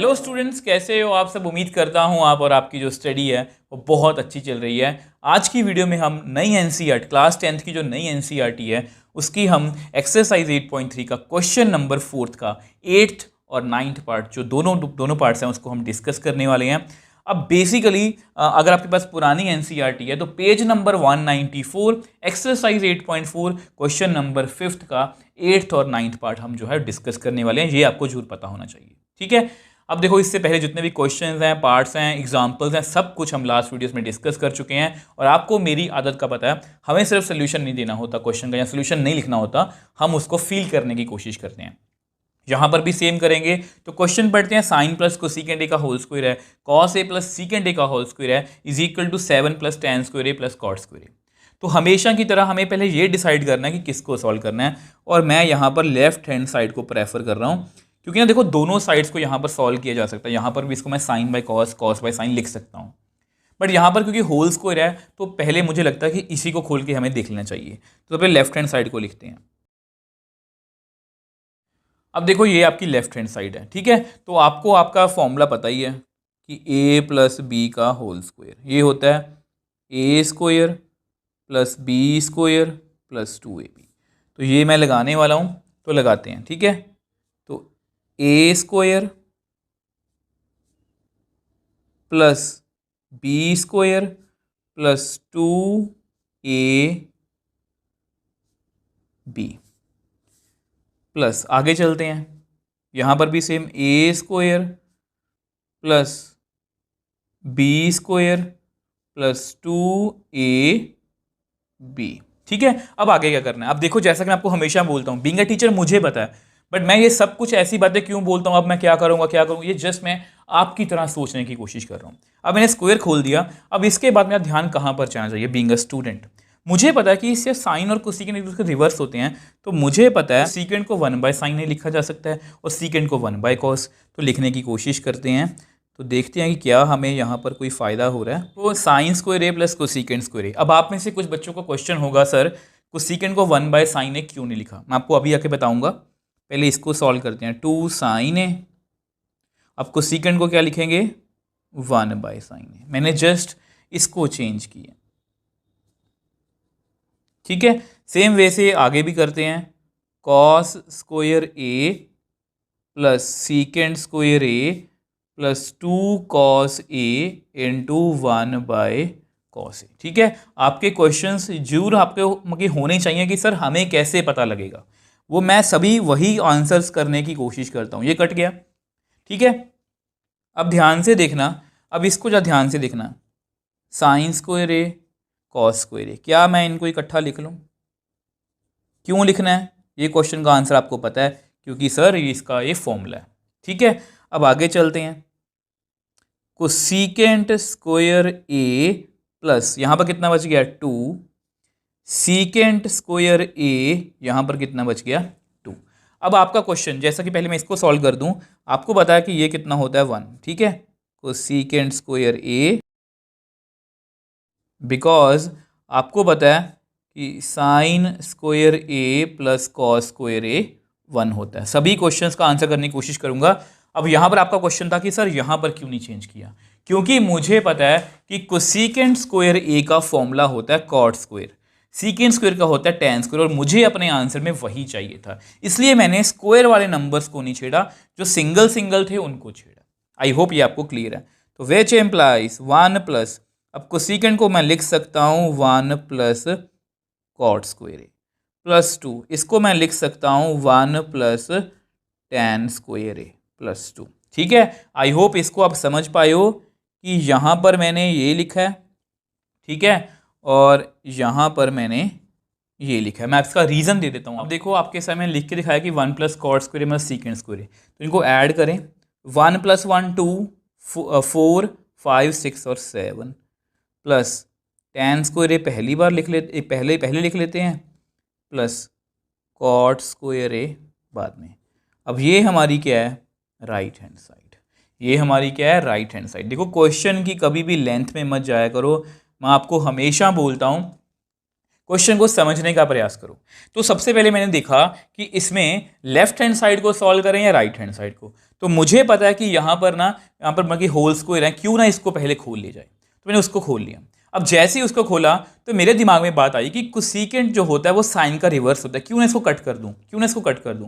Hello students, कैसे हो आप सब। उम्मीद करता हूँ आप और आपकी जो स्टडी है वो बहुत अच्छी चल रही है। आज की वीडियो में हम नई एनसीईआरटी क्लास 10th की जो नई एनसीईआरटी है उसकी हम एक्सरसाइज 8.3 का क्वेश्चन नंबर 4 का 8th और 9th पार्ट जो दोनों पार्ट्स हैं उसको हम डिस्कस करने वाले हैं। अब बेसिकली अगर आपके पास पुरानी एनसीईआरटी है तो page number 194 exercise 8.4 question number 5th का 8th और 9th पार्ट हम जो है डिस्कस करने वाले हैं। ये आपको जरूर पता होना चाहिए, ठीक है। अब देखो, इससे पहले जितने भी क्वेश्चंस हैं, पार्ट्स हैं, एग्जांपल्स हैं, सब कुछ हम लास्ट वीडियोस में डिस्कस कर चुके हैं। और आपको मेरी आदत का पता है, हमें सिर्फ सोल्यूशन नहीं देना होता क्वेश्चन का या सोल्यूशन नहीं लिखना होता, हम उसको फील करने की कोशिश करते हैं। यहाँ पर भी सेम करेंगे। तो क्वेश्चन पढ़ते हैं, साइन प्लस कोसेकेंट ए का होल स्क्वायर है, cos A plus secant A का होल स्क्वायर है is equal to 7 plus ten square A plus cot square A. तो हमेशा की तरह हमें पहले ये डिसाइड करना है कि किसको सॉल्व करना है। और मैं यहाँ पर लेफ्ट हैंड साइड को प्रेफर कर रहा हूँ, क्योंकि ना देखो दोनों साइड्स को यहाँ पर सॉल्व किया जा सकता है। यहाँ पर भी इसको मैं sine by cos, cos by sine लिख सकता हूँ, बट यहाँ पर क्योंकि होल स्क्वायर है तो पहले मुझे लगता है कि इसी को खोल के हमें देख लेना चाहिए। तो पहले लेफ्ट हैंड साइड को लिखते हैं। अब देखो, ये आपकी लेफ्ट हैंड साइड है, ठीक है। तो आपको आपका फॉर्मूला पता ही है कि ए प्लस बी का होल स्क्वायर ये होता है A square plus B square plus 2ab। तो ये मैं लगाने वाला हूँ, तो लगाते हैं, ठीक है। तो A square plus B square plus 2ab plus, आगे चलते हैं, यहाँ पर भी same A square plus B square plus 2ab, ठीक है। अब आगे क्या करना है। अब देखो, जैसा कि मैं आपको हमेशा बोलता हूँ, बीइंग अ टीचर मुझे पता है, बट मैं ये सब कुछ ऐसी बातें क्यों बोलता हूँ, अब मैं क्या करूँगा क्या करूँगा, ये जस्ट मैं आपकी तरह सोचने की कोशिश कर रहा हूँ। अब मैंने स्क्वायर खोल दिया, अब इसके बाद मेरा ध्यान कहाँ पर जाना चाहिए। बीइंग अ स्टूडेंट मुझे पता है कि इससे साइन और कोसेकेंट एक दूसरे के रिवर्स होते हैं, तो मुझे पता है सीकेंट को 1 बाय साइन नहीं लिखा जा सकता है और सीकेंट को 1 बाय कॉस। तो लिखने की कोशिश करते हैं, तो देखते हैं कि क्या हमें यहाँ पर कोई फ़ायदा हो रहा है। तो sine square A plus cosecant square ए। अब आप में से कुछ बच्चों का क्वेश्चन होगा, सर कोसेकेंट को 1 बाय साइन ए क्यों नहीं लिखा। मैं आपको अभी आके बताऊंगा, पहले इसको सॉल्व करते हैं। 2 साइन ए, अब कोसेकेंट को क्या लिखेंगे 1 बाय साइन ए। मैंने जस्ट इसको चेंज किया, ठीक है। सेम वे से आगे भी करते हैं, cos square A plus secant square A plus 2 cos A into 1 by cos A, ठीक है। आपके क्वेश्चंस जरूर आपके होने चाहिए कि सर हमें कैसे पता लगेगा, वो मैं सभी वही आंसर्स करने की कोशिश करता हूँ। ये कट गया, ठीक है। अब ध्यान से देखना, अब इसको जा ध्यान से देखना, साइन स्क्वायर ए कॉस स्क्वायर ए, क्या मैं इनको इकट्ठा लिख लूँ। क्यों लिखना है, ये क्वेश्चन का आंसर आपको पता है, क्योंकि सर इसका ये फॉर्मूला है, ठीक है। अब आगे चलते हैं, कोसेकेंट स्क्वायर ए प्लस यहाँ पर कितना बच गया 2, सीकेंट स्क्वायर ए यहाँ पर कितना बच गया 2। अब आपका क्वेश्चन, जैसा कि पहले मैं इसको सॉल्व कर दूं, आपको पता है कि ये कितना होता है 1, ठीक है। कोसेकेंट स्क्वायर ए, बिकॉज आपको पता है कि sign square A plus cos square ए 1 होता है। सभी क्वेश्चंस का आंसर करने की कोशिश करूंगा। अब यहाँ पर आपका क्वेश्चन था कि सर यहाँ पर क्यों नहीं चेंज किया, क्योंकि मुझे पता है कि कोसेकेंट स्क्वायर ए का फॉर्मूला होता है कॉट स्क्वायर, सीकेंट स्क्वायर का होता है टेन स्क्वायर, और मुझे अपने आंसर में वही चाहिए था। इसलिए मैंने स्क्वायर वाले नंबर्स को नहीं छेड़ा, जो सिंगल सिंगल थे उनको छेड़ा। आई होप ये आपको क्लियर है। तो विच एम्प्लाइज 1 प्लस, अब कोसेकेंट को मैं लिख सकता हूँ 1 plus cot square A plus 2, इसको मैं लिख सकता हूँ 1 plus ten square A plus 2, ठीक है। आई होप इसको आप समझ पाए हो कि यहाँ पर मैंने ये लिखा है, ठीक है, और यहाँ पर मैंने ये लिखा है। मैं इसका रीज़न दे देता हूँ। अब देखो, आपके सामने लिख के दिखाया कि 1 प्लस कॉट स्क्वायर मतलब सीकेंट स्क्वायर, तो इनको ऐड करें, 1 प्लस 1 2, 4 5 6 और 7 प्लस टेन स्क्वायर पहली बार लिख लेते, पहले लिख लेते हैं, प्लस कॉट स्क्वायर ए बाद में। अब ये हमारी क्या है राइट हैंड साइड, ये हमारी क्या है राइट हैंड साइड। देखो, क्वेश्चन की कभी भी लेंथ में मत जाया करो, मैं आपको हमेशा बोलता हूँ क्वेश्चन को समझने का प्रयास करो। तो सबसे पहले मैंने देखा कि इसमें लेफ्ट हैंड साइड को सॉल्व करें या राइट हैंड साइड को। तो मुझे पता है कि यहाँ पर मतलब कि होल स्क्वायर है, क्यों ना इसको पहले खोल लिया जाए। तो मैंने उसको खोल लिया। अब जैसे ही उसको खोला तो मेरे दिमाग में बात आई कि कोसेकेंट जो होता है वो साइन का रिवर्स होता है, क्यों ना इसको कट कर दूं, क्यों ना इसको कट कर दूं।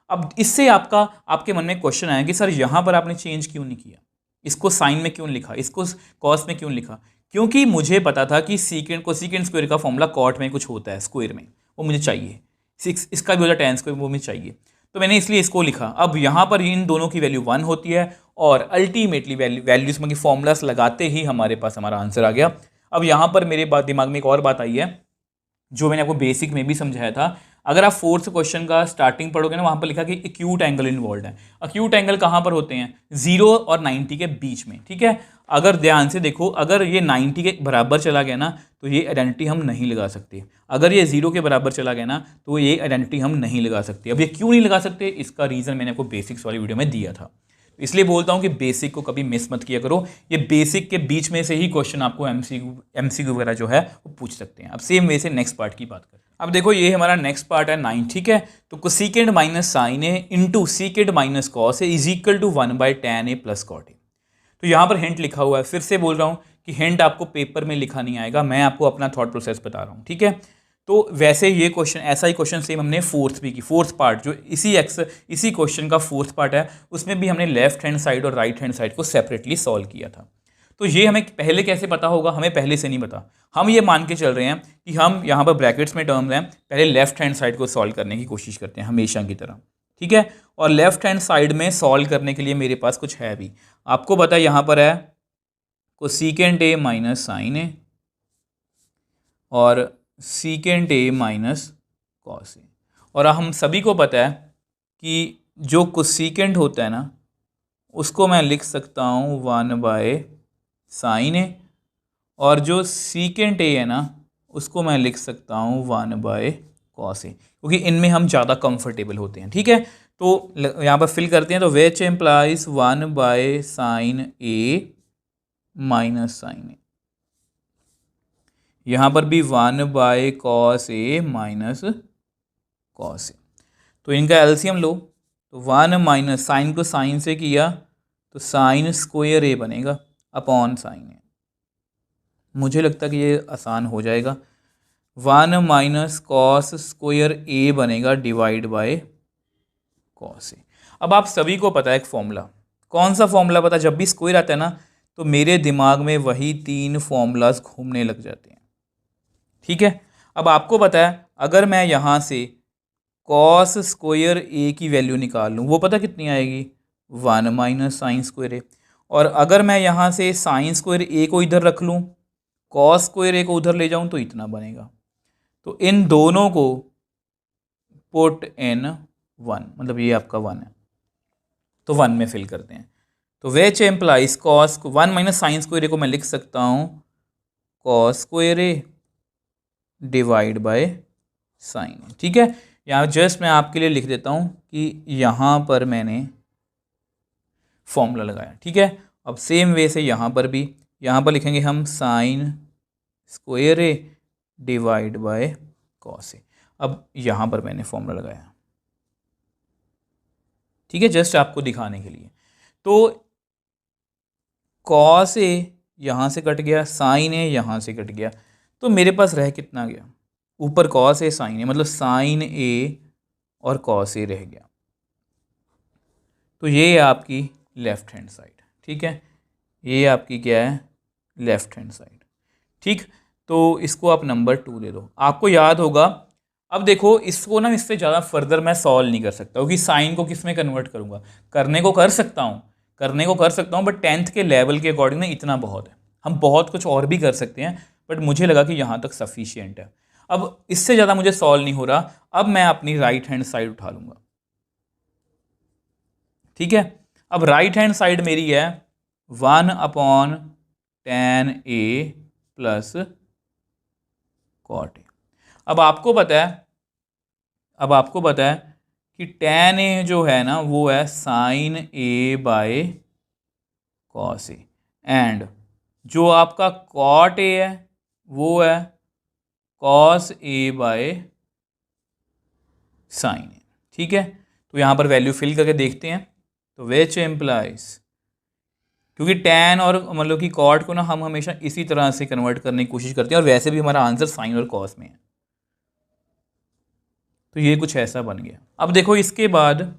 अब इससे आपके मन में क्वेश्चन आया कि सर यहाँ पर आपने चेंज क्यों नहीं किया, इसको साइन में क्यों लिखा, इसको कॉस में क्यों लिखा। क्योंकि मुझे पता था कि कोसेकेंट स्क्वायर का फॉर्मूला कॉट में कुछ होता है स्क्वायर में, वो मुझे चाहिए। 6 इसका भी होता है tan स्क्वायर, वो मुझे चाहिए। तो मैंने इसलिए इसको लिखा। अब यहाँ पर इन दोनों की वैल्यू 1 होती है और अल्टीमेटली वैल्यूज में फॉर्मूलास लगाते ही हमारे पास हमारा आंसर आ गया। अब यहाँ पर मेरे दिमाग में एक और बात आई है जो मैंने आपको बेसिक में भी समझाया था। अगर आप फोर्थ क्वेश्चन का स्टार्टिंग पढ़ोगे ना, वहां पर लिखा कि एक्यूट एंगल इन्वॉल्व है। एक्यूट एंगल कहां पर होते हैं, 0 और 90 के बीच में, ठीक है। अगर ध्यान से देखो, अगर ये 90 के बराबर चला गया ना तो ये आइडेंटिटी हम नहीं लगा सकते। अगर ये 0 के बराबर चला गया ना तो ये आइडेंटिटी हम नहीं लगा सकते। अब ये क्यों नहीं लगा सकते, इसका रीजन मैंने आपको बेसिक्स वाली वीडियो में दिया था। इसलिए बोलता हूं कि बेसिक को कभी मिस मत किया करो। ये बेसिक के बीच में से ही क्वेश्चन आपको एमसीक्यू वगैरह जो है वो पूछ सकते हैं। अब सेम वे से नेक्स्ट पार्ट की बात करें। अब देखो ये हमारा नेक्स्ट पार्ट है 9, ठीक है। तो cosecant minus sine A into secant minus cos A is equal to 1/tan a plus cot A. तो यहाँ पर हिंट लिखा हुआ है, फिर से बोल रहा हूँ कि हिंट आपको पेपर में लिखा नहीं आएगा, मैं आपको अपना थॉट प्रोसेस बता रहा हूँ, ठीक है। तो वैसे ये क्वेश्चन, ऐसा ही क्वेश्चन सेम हमने फोर्थ भी की, फोर्थ पार्ट जो इसी क्वेश्चन का फोर्थ पार्ट है, उसमें भी हमने लेफ्ट हैंड साइड और राइट हैंड साइड को सेपरेटली सॉल्व किया था। तो ये हमें पहले कैसे पता होगा, हमें पहले से नहीं पता। हम ये मान के चल रहे हैं कि हम यहाँ पर ब्रैकेट्स में टर्म्स हैं, पहले लेफ्ट हैंड साइड को सॉल्व करने की कोशिश करते हैं हमेशा की तरह, ठीक है। और लेफ्ट हैंड साइड में सॉल्व करने के लिए मेरे पास कुछ है भी, आपको पता है यहाँ पर है कोसेकेंट ए माइनस साइन ए और सीकेंट ए माइनस कॉस ए। और हम सभी को पता है कि जो कोसेकेंट होता है ना उसको मैं लिख सकता हूँ 1/sin ए, और जो सीकेंट ए है ना उसको मैं लिख सकता हूँ 1/cos ए, क्योंकि इनमें हम ज़्यादा कंफर्टेबल होते हैं, ठीक है। तो यहाँ पर फिल करते हैं, तो which implies 1/sin A minus sine A, यहाँ पर भी 1/cos ए माइनस कॉस ए। तो इनका एलसीएम लो, तो 1 माइनस साइन को साइन से किया तो साइन स्क्वायर ए बनेगा अपॉन साइन ए। मुझे लगता है कि ये आसान हो जाएगा। 1 माइनस कॉस स्क्वायर ए बनेगा डिवाइड बाय कॉस ए। अब आप सभी को पता है एक फॉर्मूला, कौन सा फॉर्मूला पता है, जब भी स्क्वायर आता है ना तो मेरे दिमाग में वही 3 फॉर्मूलाज घूमने लग जाते हैं, ठीक है। अब आपको पता है अगर मैं यहाँ से कॉस स्क्वायर ए की वैल्यू निकाल लूँ, वो पता कितनी आएगी, 1 माइनस साइन स्क्वायर ए। और अगर मैं यहाँ से साइन स्क्वायर ए को इधर रख लूँ, कॉस स्क्वायर ए को उधर ले जाऊँ तो इतना बनेगा। तो इन दोनों को पुट इन 1, मतलब ये आपका 1 है, तो 1 में फिल करते हैं। तो which implies cos 1 minus sine square A को मैं लिख सकता हूँ cos square A divide by sine, ठीक है। यहाँ जस्ट मैं आपके लिए लिख देता हूँ कि यहाँ पर मैंने फॉर्मूला लगाया, ठीक है। अब सेम वे से यहाँ पर भी, यहाँ पर लिखेंगे हम sine square A divide by cos A. अब यहाँ पर मैंने फॉर्मूला लगाया, ठीक है, जस्ट आपको दिखाने के लिए। तो कॉस ए यहाँ से कट गया, साइन ए यहाँ से कट गया, तो मेरे पास रह कितना गया, ऊपर कॉस ए साइन ए, मतलब साइन ए और कॉस ए रह गया। तो ये है आपकी लेफ्ट हैंड साइड, ठीक है। ये आपकी क्या है, लेफ्ट हैंड साइड, ठीक। तो इसको आप नंबर 2 दे दो, आपको याद होगा। अब देखो इसको ना इससे ज़्यादा फर्दर मैं सॉल्व नहीं कर सकता, क्योंकि साइन को किस में कन्वर्ट करूँगा, करने को कर सकता हूँ बट 10th के लेवल के अकॉर्डिंग ना इतना बहुत है। हम बहुत कुछ और भी कर सकते हैं बट मुझे लगा कि यहाँ तक सफिशियंट है। अब इससे ज़्यादा मुझे सॉल्व नहीं हो रहा, अब मैं अपनी राइट हैंड साइड उठा लूँगा, ठीक है। अब राइट हैंड साइड मेरी है 1/tan a प्लस कॉट ए। अब आपको पता है कि tan a जो है ना वो है sine A by cos A, and जो आपका कॉट ए है वो है cos A by sine A. ठीक है, तो यहाँ पर वैल्यू फिल करके देखते हैं। तो विच एम्प्लाइज, क्योंकि टैन और मतलब कि कॉट को ना हम हमेशा इसी तरह से कन्वर्ट करने की कोशिश करते हैं, और वैसे भी हमारा आंसर साइन और कॉस में है, तो ये कुछ ऐसा बन गया। अब देखो इसके बाद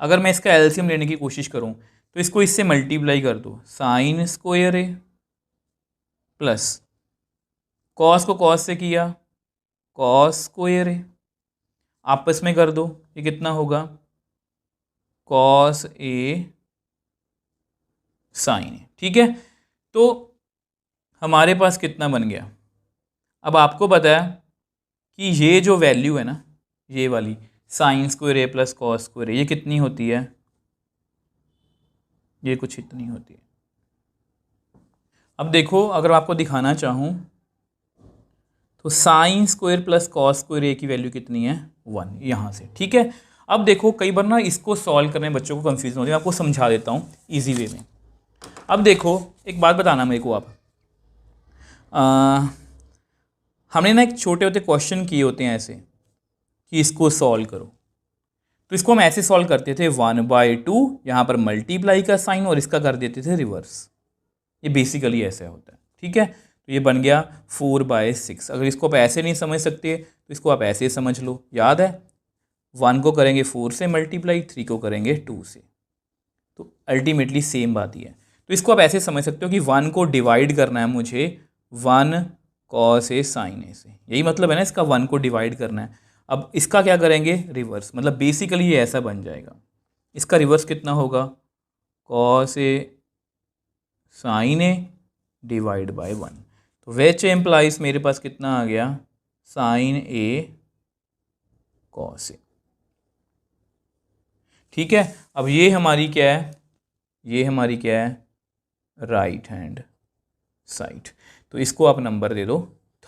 अगर मैं इसका एलसीएम लेने की कोशिश करूं तो इसको इससे मल्टीप्लाई कर दो, sign square A plus cos को कॉस से किया, कॉस स्क्वायर ए, आपस में कर दो, ये कितना होगा, कॉस ए साइन ए। ठीक है, तो हमारे पास कितना बन गया। अब आपको पता है कि ये जो वैल्यू है ना, ये वाली sign square A plus cos square ए, ये कितनी होती है, ये कुछ इतनी होती है। अब देखो अगर आपको दिखाना चाहूँ तो sine square plus cos square A की वैल्यू कितनी है, 1, यहाँ से। ठीक है, अब देखो कई बार ना इसको सॉल्व करने में बच्चों को कंफ्यूजन होती है, मैं आपको समझा देता हूँ इजी वे में। अब देखो एक बात बताना मेरे को आप, हमने ना एक छोटे होते क्वेश्चन किए होते हैं ऐसे कि इसको सॉल्व करो, तो इसको हम ऐसे सॉल्व करते थे 1/2, यहाँ पर मल्टीप्लाई का साइन और इसका कर देते थे रिवर्स, ये बेसिकली ऐसे होता है। ठीक है, तो ये बन गया 4/6। अगर इसको आप ऐसे नहीं समझ सकते तो इसको आप ऐसे समझ लो, याद है 1 को करेंगे 4 से मल्टीप्लाई, 3 को करेंगे 2 से, तो अल्टीमेटली सेम बात ही है। तो इसको आप ऐसे समझ सकते हो कि 1 को डिवाइड करना है मुझे 1 कॉस ए साइन ए से, यही मतलब है ना इसका, 1 को डिवाइड करना है। अब इसका क्या करेंगे, रिवर्स, मतलब बेसिकली ये ऐसा बन जाएगा। इसका रिवर्स कितना होगा, cos A sine A divide by 1, तो विच एम्प्लाइज मेरे पास कितना आ गया, साइन ए कॉस ए। ठीक है, अब ये हमारी क्या है, ये हमारी क्या है, राइट हैंड साइड, तो इसको आप नंबर दे दो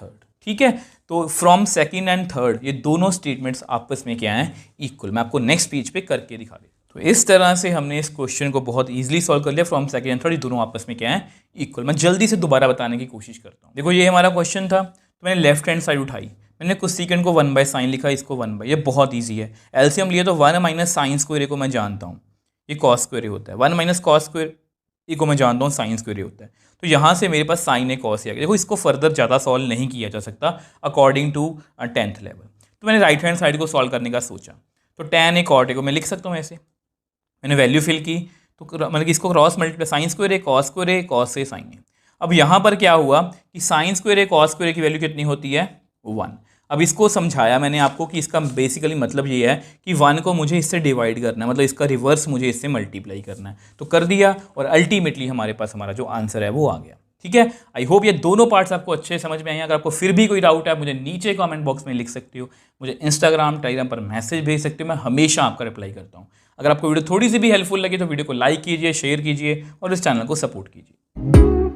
3rd। ठीक है, तो फ्रॉम सेकंड एंड थर्ड ये दोनों स्टेटमेंट्स आपस में क्या हैं, इक्वल। मैं आपको नेक्स्ट पेज पे करके दिखा देता हूँ। तो इस तरह से हमने इस क्वेश्चन को बहुत इजीली सॉल्व कर लिया। फ्रॉम सेकंड एंड थर्ड ये दोनों आपस में क्या हैं, इक्वल। मैं जल्दी से दोबारा बताने की कोशिश करता हूँ। देखो ये हमारा क्वेश्चन था, तो मैंने लेफ्ट हैंड साइड उठाई, मैंने कोसेकेंड को 1/sin लिखा, इसको 1/, ये बहुत ईजी है। एलसीएम लिए तो 1 - sin स्क्वायर ए को मैं जानता हूँ, ये कॉस स्क्वायर ए होता है, 1 - cos स्क्वायर ए को मैं जानता हूँ साइन स्क्वायर ए होता है। तो यहाँ से मेरे पास साइन ए कॉस ए आ गया। देखो इसको फर्दर ज़्यादा सॉल्व नहीं किया जा सकता अकॉर्डिंग टू 10th लेवल। तो मैंने राइट हैंड साइड को सॉल्व करने का सोचा, तो tan ए कॉट ए को मैं लिख सकता हूँ ऐसे, मैंने वैल्यू फिल की, तो मतलब कि इसको cross multiply, sign square A cos square A cos A sine ए। अब यहाँ पर क्या हुआ कि sign square A cos square A की वैल्यू कितनी होती है, 1। अब इसको समझाया मैंने आपको कि इसका बेसिकली मतलब ये है कि 1 को मुझे इससे डिवाइड करना है, मतलब इसका रिवर्स मुझे इससे मल्टीप्लाई करना है, तो कर दिया और अल्टीमेटली हमारे पास हमारा जो आंसर है वो आ गया। ठीक है, आई होप ये दोनों पार्ट्स आपको अच्छे समझ में आए हैं। अगर आपको फिर भी कोई डाउट है मुझे नीचे कमेंट बॉक्स में लिख सकते हो, मुझे इंस्टाग्राम टेलीग्राम पर मैसेज भेज सकते हो, मैं हमेशा आपका रिप्लाई करता हूँ। अगर आपको वीडियो थोड़ी सी भी हेल्पफुल लगी तो वीडियो को लाइक कीजिए, शेयर कीजिए और इस चैनल को सपोर्ट कीजिए।